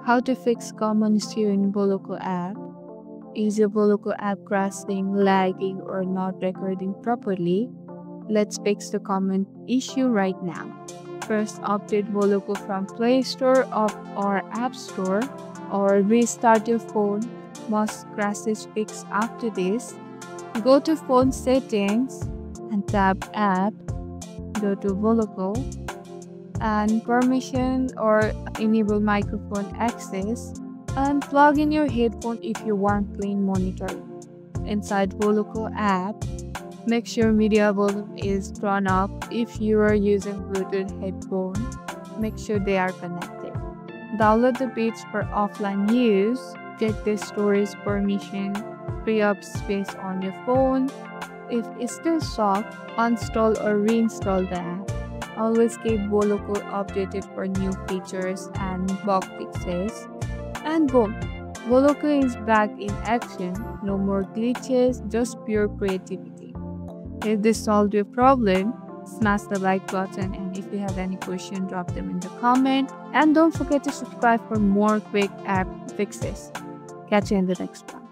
How to fix common issue in Boloco app. Is your Boloco app crashing, lagging, or not recording properly? Let's fix the common issue right now. First, update Boloco from Play Store or App Store, or restart your phone. Most crashes fix after this. Go to phone settings and tap app. Go to Boloco and permission or enable microphone access, and plug in your headphone if you want clean monitoring. Inside Boloco app, make sure media volume is turned up. If you are using Bluetooth headphone, make sure they are connected. Download the page for offline use. Get the storage permission. Free up space on your phone. If it's still stuck, uninstall or reinstall the app. Always keep Boloco updated for new features and bug fixes. And boom! Boloco is back in action. No more glitches, just pure creativity. If this solved your problem, smash the like button, and if you have any question, drop them in the comment. And don't forget to subscribe for more quick app fixes. Catch you in the next one.